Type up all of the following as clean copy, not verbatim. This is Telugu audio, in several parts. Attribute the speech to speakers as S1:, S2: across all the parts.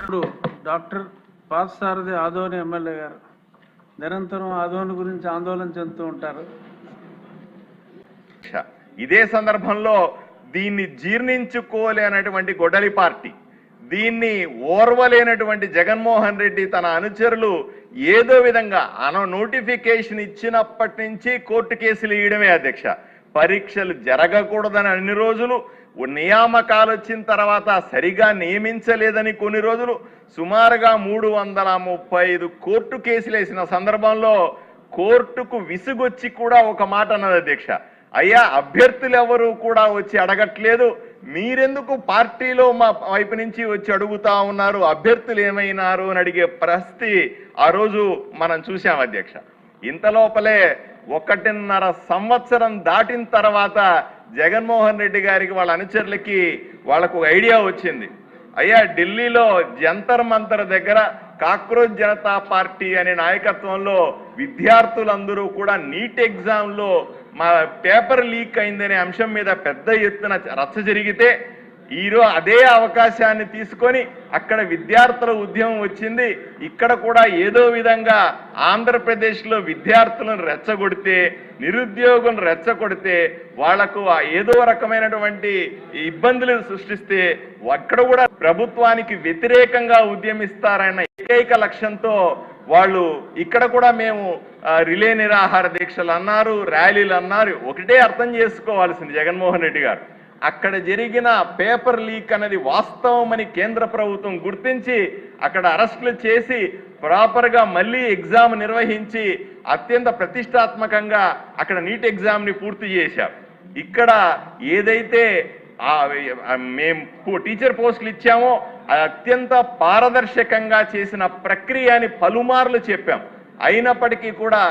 S1: ఇప్పుడు డాక్టర్ పార్థసారథి ఆదోని ఎమ్మెల్యే గారు నిరంతరం ఆదోని గురించి ఆందోళన చెందుతూ ఉంటారు.
S2: ఇదే సందర్భంలో దీన్ని జీర్ణించుకోలేనటువంటి గొడ్డలి పార్టీ, దీన్ని ఓర్వలేనటువంటి జగన్మోహన్ రెడ్డి తన అనుచరులు ఏదో విధంగా నోటిఫికేషన్ ఇచ్చినప్పటి నుంచి కోర్టు కేసులు ఇవ్వడమే అధ్యక్ష. పరీక్షలు జరగకూడదని అన్ని రోజులు, నియామకాలు వచ్చిన తర్వాత సరిగా నియమించలేదని కొన్ని రోజులు, సుమారుగా 335 కోర్టు కేసులు వేసిన సందర్భంలో కోర్టుకు విసుగొచ్చి కూడా ఒక మాట అన్నది అధ్యక్ష, అయ్యా అభ్యర్థులు ఎవరు కూడా వచ్చి అడగట్లేదు, మీరెందుకు పార్టీలో మా వైపు నుంచి వచ్చి అడుగుతా ఉన్నారు, అభ్యర్థులు ఏమైనారు అని అడిగే పరిస్థితి ఆ రోజు మనం చూసాం అధ్యక్ష. ఇంతలోపలే 1.5 సంవత్సరం దాటిన తర్వాత జగన్మోహన్ రెడ్డి గారికి వాళ్ళ అనుచరులకి వాళ్ళకు ఒక ఐడియా వచ్చింది. అయ్యా ఢిల్లీలో జంతర్ మంతర్ దగ్గర కాక్రోచ్ జనతా పార్టీ అనే నాయకత్వంలో విద్యార్థులందరూ కూడా నీట్ ఎగ్జామ్లో మా పేపర్ లీక్ అయిందనే అంశం మీద పెద్ద ఎత్తున రచ్చ జరిగితే ఈరోజు అదే అవకాశాన్ని తీసుకొని అక్కడ విద్యార్థుల ఉద్యమం వచ్చింది. ఇక్కడ కూడా ఏదో విధంగా ఆంధ్రప్రదేశ్లో విద్యార్థులను రెచ్చగొడితే, నిరుద్యోగులను రెచ్చగొడితే, వాళ్లకు ఏదో రకమైనటువంటి ఇబ్బందులు సృష్టిస్తే అక్కడ కూడా ప్రభుత్వానికి వ్యతిరేకంగా ఉద్యమిస్తారన్న ఏకైక లక్ష్యంతో వాళ్ళు ఇక్కడ కూడా మేము రిలే నిరాహార దీక్షలు అన్నారు, ర్యాలీలు అన్నారు. ఒకటే అర్థం చేసుకోవాల్సింది జగన్మోహన్ రెడ్డి గారు, అక్కడ జరిగిన పేపర్ లీక్ అనేది వాస్తవమని కేంద్ర ప్రభుత్వం గుర్తించి అక్కడ అరెస్టులు చేసి ప్రాపర్గా మళ్ళీ ఎగ్జామ్ నిర్వహించి అత్యంత ప్రతిష్టాత్మకంగా అక్కడ నీట్ ఎగ్జామ్ని పూర్తి చేశారు. ఇక్కడ ఏదైతే మేము టీచర్ పోస్టులు ఇచ్చామో అత్యంత పారదర్శకంగా చేసిన ప్రక్రియ అని పలుమార్లు చెప్పాం. అయినప్పటికీ కూడా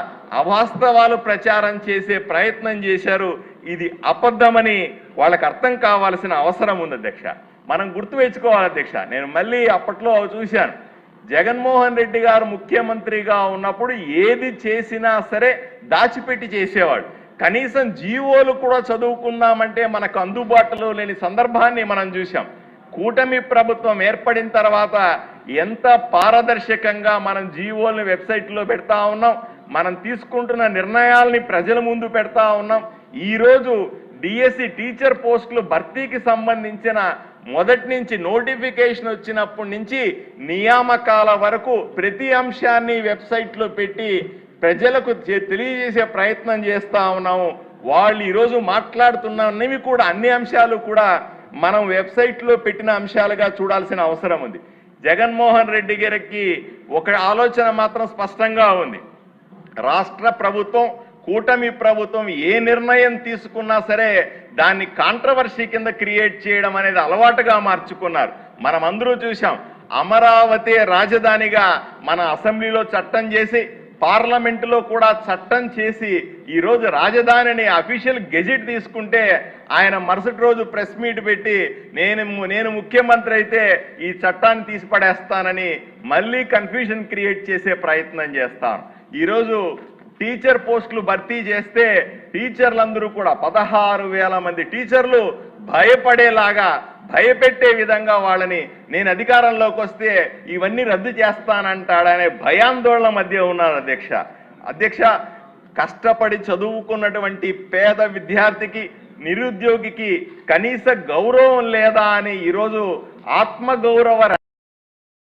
S2: అవాస్తవాలు ప్రచారం చేసే ప్రయత్నం చేశారు. ఇది అబద్ధమని వాళ్ళకి అర్థం కావాల్సిన అవసరం ఉంది అధ్యక్ష. మనం గుర్తు తెచ్చుకోవాలి అధ్యక్ష. నేను మళ్ళీ అప్పట్లో చూశాను, జగన్మోహన్ రెడ్డి గారు ముఖ్యమంత్రిగా ఉన్నప్పుడు ఏది చేసినా సరే దాచిపెట్టి చేసేవాడు. కనీసం జీవోలు కూడా చదువుకుందామంటే మనకు అందుబాటులో లేని సందర్భాన్ని మనం చూసాం. కూటమి ప్రభుత్వం ఏర్పడిన తర్వాత ఎంత పారదర్శకంగా మనం జీవోల్ని వెబ్సైట్లో పెడతా ఉన్నాం, మనం తీసుకుంటున్న నిర్ణయాల్ని ప్రజల ముందు పెడతా ఉన్నాం. ఈరోజు డిఎస్సి టీచర్ పోస్టులు భర్తీకి సంబంధించిన మొదటి నుంచి నోటిఫికేషన్ వచ్చినప్పటి నుంచి నియామకాల వరకు ప్రతి అంశాన్ని వెబ్సైట్లో పెట్టి ప్రజలకు తెలియజేసే ప్రయత్నం చేస్తా ఉన్నాము. వాళ్ళు ఈరోజు మాట్లాడుతున్నవి కూడా అన్ని అంశాలు కూడా మనం వెబ్సైట్లో పెట్టిన అంశాలుగా చూడాల్సిన అవసరం ఉంది. జగన్మోహన్ రెడ్డి గారికి ఒక ఆలోచన మాత్రం స్పష్టంగా ఉంది, రాష్ట్ర ప్రభుత్వం కూటమి ప్రభుత్వం ఏ నిర్ణయం తీసుకున్నా సరే దాన్ని కాంట్రవర్సీ కింద క్రియేట్ చేయడం అనేది అలవాటుగా మార్చుకున్నారు. మనం అందరూ చూసాం, అమరావతి రాజధానిగా మన అసెంబ్లీలో చట్టం చేసి పార్లమెంటులో కూడా చట్టం చేసి ఈరోజు రాజధానిని అఫీషియల్ గెజిట్ తీసుకుంటే ఆయన మరుసటి రోజు ప్రెస్ మీట్ పెట్టి నేను ముఖ్యమంత్రి అయితే ఈ చట్టాన్ని తీసిపడేస్తానని మళ్ళీ కన్ఫ్యూజన్ క్రియేట్ చేసే ప్రయత్నం చేస్తాను. ఈరోజు టీచర్ పోస్టులు భర్తీ చేస్తే టీచర్లందరూ కూడా 16,000 మంది టీచర్లు భయపడేలాగా భయపెట్టే విధంగా వాళ్ళని నేను అధికారంలోకి వస్తే ఇవన్నీ రద్దు చేస్తానంటాడనే భయాందోళన మధ్య ఉన్నారు అధ్యక్ష. కష్టపడి చదువుకున్నటువంటి పేద విద్యార్థికి, నిరుద్యోగికి కనీస గౌరవం లేదా అని ఈరోజు ఆత్మగౌరవ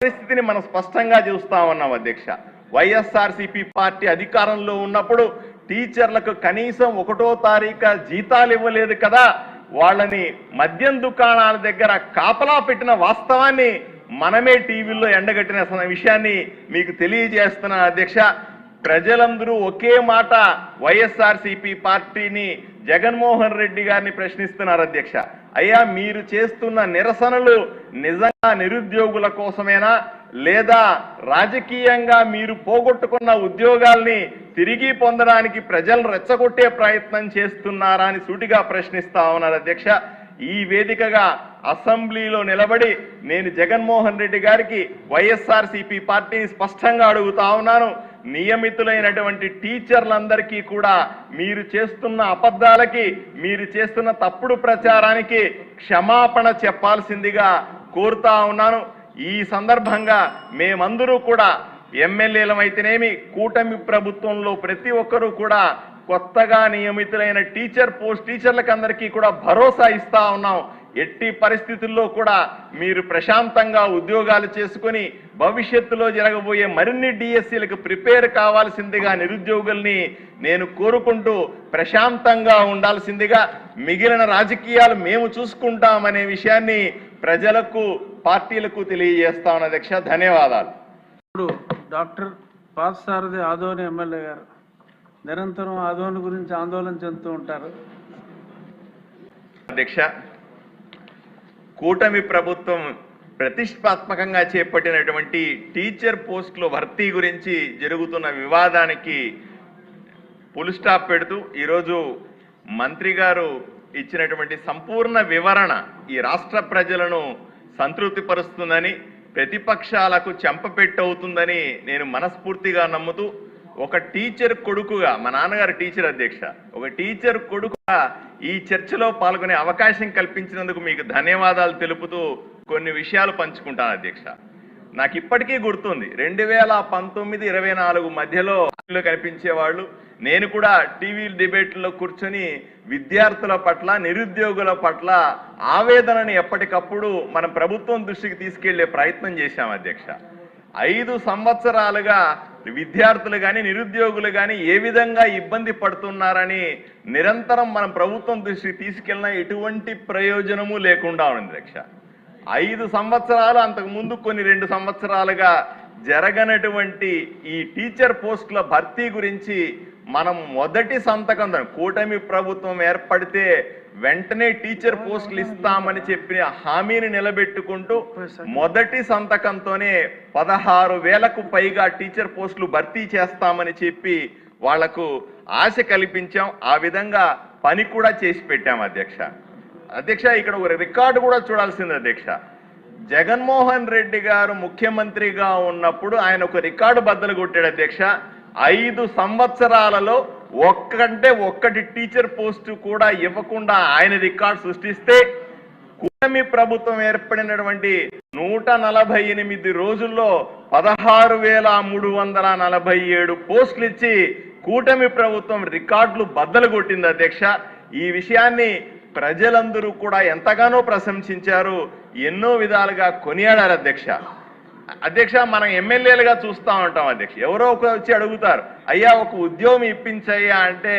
S2: పరిస్థితిని మనం స్పష్టంగా చూస్తా ఉన్నాం అధ్యక్ష. వైఎస్ఆర్సీపీ పార్టీ అధికారంలో ఉన్నప్పుడు టీచర్లకు కనీసం 1వ తారీఖు జీతాలు ఇవ్వలేదు కదా, వాళ్ళని మద్యం దుకాణాల దగ్గర కాపలా పెట్టిన వాస్తవాన్ని మనమే టీవీల్లో ఎండగట్టిన విషయాన్ని మీకు తెలియజేస్తున్నా అధ్యక్ష. ప్రజలందరూ ఒకే మాట వైఎస్ఆర్సీపీ పార్టీని, జగన్మోహన్ రెడ్డి గారిని ప్రశ్నిస్తున్నారు అధ్యక్ష. అయ్యా మీరు చేస్తున్న నిరసనలు నిజంగా నిరుద్యోగుల కోసమేనా, లేదా రాజకీయంగా మీరు పోగొట్టుకున్న ఉద్యోగాల్ని తిరిగి పొందడానికి ప్రజలను రెచ్చగొట్టే ప్రయత్నం చేస్తున్నారా అని సూటిగా ప్రశ్నిస్తా ఉన్నారు అధ్యక్ష. ఈ వేదికగా అసెంబ్లీలో నిలబడి నేను జగన్మోహన్ రెడ్డి గారికి, వైఎస్ఆర్సీపీ పార్టీని స్పష్టంగా అడుగుతా ఉన్నాను, నియమితులైనటువంటి టీచర్లందరికీ కూడా మీరు చేస్తున్న అబద్ధాలకి, మీరు చేస్తున్న తప్పుడు ప్రచారానికి క్షమాపణ చెప్పాల్సిందిగా కోరుతా ఉన్నాను. ఈ సందర్భంగా మేమందరూ కూడా ఎమ్మెల్యేలమైతేనేమి కూటమి ప్రభుత్వంలో ప్రతి ఒక్కరూ కూడా కొత్తగా నియమితులైన టీచర్లకు అందరికీ కూడా భరోసా ఇస్తా ఉన్నాం. ఎట్టి పరిస్థితుల్లో కూడా మీరు ప్రశాంతంగా ఉద్యోగాలు చేసుకుని భవిష్యత్తులో జరగబోయే మరిన్ని డిఎస్సీలకు ప్రిపేర్ కావాల్సిందిగా నిరుద్యోగుల్ని నేను కోరుకుంటూ ప్రశాంతంగా ఉండాల్సిందిగా, మిగిలిన రాజకీయాలు మేము చూసుకుంటామనే విషయాన్ని ప్రజలకు పార్టీలకు తెలియజేస్తా ఉన్న అధ్యక్ష. ధన్యవాదాలు.
S1: ఇప్పుడు డాక్టర్ పార్థసారథి ఆదోని ఎమ్మెల్యే గారు నిరంతరం ఆదోని గురించి ఆందోళన చెందుతూ ఉంటారు.
S2: అధ్యక్ష, కూటమి ప్రభుత్వం ప్రతిష్టాత్మకంగా చేపట్టినటువంటి టీచర్ పోస్టుల భర్తీ గురించి జరుగుతున్న వివాదానికి ఫుల్ స్టాప్ పెడుతూ ఈరోజు మంత్రి గారు ఇచ్చినటువంటి సంపూర్ణ వివరణ ఈ రాష్ట్ర ప్రజలను సంతృప్తిపరుస్తుందని, ప్రతిపక్షాలకు చెంపపెట్టవుతుందని నేను మనస్ఫూర్తిగా నమ్ముతూ, ఒక టీచర్ కొడుకుగా, మా నాన్నగారు టీచర్ అధ్యక్ష, ఒక టీచర్ కొడుకుగా ఈ చర్చలో పాల్గొనే అవకాశం కల్పించినందుకు మీకు ధన్యవాదాలు తెలుపుతూ కొన్ని విషయాలు పంచుకుంటాను అధ్యక్ష. నాకు ఇప్పటికీ గుర్తుంది 2019-24 మధ్యలో కనిపించేవాళ్ళు. నేను కూడా టీవీ డిబేట్లో కూర్చొని విద్యార్థుల పట్ల, నిరుద్యోగుల పట్ల ఆవేదనని ఎప్పటికప్పుడు మన ప్రభుత్వం దృష్టికి తీసుకెళ్లే ప్రయత్నం చేశాం అధ్యక్ష. 5 సంవత్సరాలుగా విద్యార్థులు కానీ నిరుద్యోగులు కానీ ఏ విధంగా ఇబ్బంది పడుతున్నారని నిరంతరం మనం ప్రభుత్వం దృష్టికి తీసుకెళ్ళినా ఎటువంటి ప్రయోజనము లేకుండా ఉంది అధ్యక్ష. 5 సంవత్సరాలు, అంతకుముందు కొన్ని 2 సంవత్సరాలుగా జరగనటువంటి ఈ టీచర్ పోస్టుల భర్తీ గురించి మనం మొదటి సంతకం, కూటమి ప్రభుత్వం ఏర్పడితే వెంటనే టీచర్ పోస్టులు ఇస్తామని చెప్పిన హామీని నిలబెట్టుకుంటూ మొదటి సంతకంతోనే 16,000కు పైగా టీచర్ పోస్టులు భర్తీ చేస్తామని చెప్పి వాళ్లకు ఆశ కల్పించాం. ఆ విధంగా పని కూడా చేసి పెట్టాం అధ్యక్ష. ఇక్కడ ఒక రికార్డు కూడా చూడాల్సింది అధ్యక్ష. జగన్మోహన్ రెడ్డి గారు ముఖ్యమంత్రిగా ఉన్నప్పుడు ఆయన ఒక రికార్డు బద్దలు కొట్టాడు అధ్యక్ష. 5 సంవత్సరాలలో ఒక్కటి టీచర్ పోస్టు కూడా ఇవ్వకుండా ఆయన రికార్డు సృష్టిస్తే, కూటమి ప్రభుత్వం ఏర్పడినటువంటి 148 రోజుల్లో 16,347 పోస్టులు ఇచ్చి కూటమి ప్రభుత్వం రికార్డులు బద్దలు కొట్టింది అధ్యక్ష. ఈ విషయాన్ని ప్రజలందరూ కూడా ఎంతగానో ప్రశంసించారు, ఎన్నో విధాలుగా కొనియాడారు అధ్యక్ష. మనం ఎమ్మెల్యేలుగా చూస్తూ ఉంటాం అధ్యక్ష. ఎవరో ఒకరు వచ్చి అడుగుతారు, అయ్యా ఒక ఉద్యోగం ఇప్పించయ్యా అంటే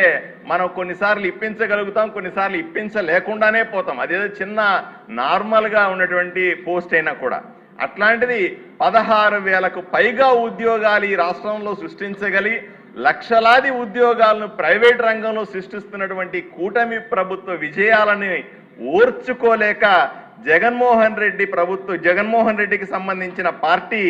S2: మనం కొన్నిసార్లు ఇప్పించగలుగుతాం, కొన్నిసార్లు ఇప్పించలేకుండానే పోతాం. అదేదో చిన్న నార్మల్గా ఉన్నటువంటి పోస్ట్ అయినా కూడా. అట్లాంటిది 16,000కు పైగా ఉద్యోగాలు ఈ రాష్ట్రంలో సృష్టించగలిగి లక్షలాది ఉద్యోగాలను ప్రైవేట్ రంగంలో సృష్టిస్తున్నటువంటి కూటమి ప్రభుత్వ విజయాలని ఓర్చుకోలేక జగన్మోహన్ రెడ్డికి సంబంధించిన పార్టీ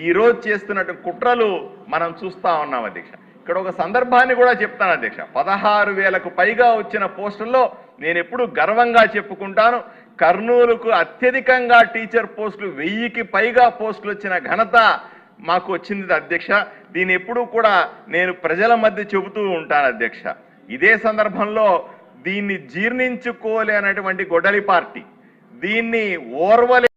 S2: ఈ రోజు చేస్తున్నట్టు కుట్రలు మనం చూస్తా ఉన్నాం అధ్యక్ష. ఇక్కడ ఒక సందర్భాన్ని కూడా చెప్తాను అధ్యక్ష. 16,000కు పైగా వచ్చిన పోస్టుల్లో నేను ఎప్పుడు గర్వంగా చెప్పుకుంటాను, కర్నూలుకు అత్యధికంగా టీచర్ పోస్టులు 1000కి పైగా పోస్టులు వచ్చిన ఘనత మాకు వచ్చింది అధ్యక్ష. దీన్ని ఎప్పుడూ కూడా నేను ప్రజల మధ్య చెబుతూ ఉంటాను అధ్యక్ష. ఇదే సందర్భంలో దీన్ని జీర్ణించుకోలేనటువంటి గొడ్డలి పార్టీ, దీన్ని ఓర్వలే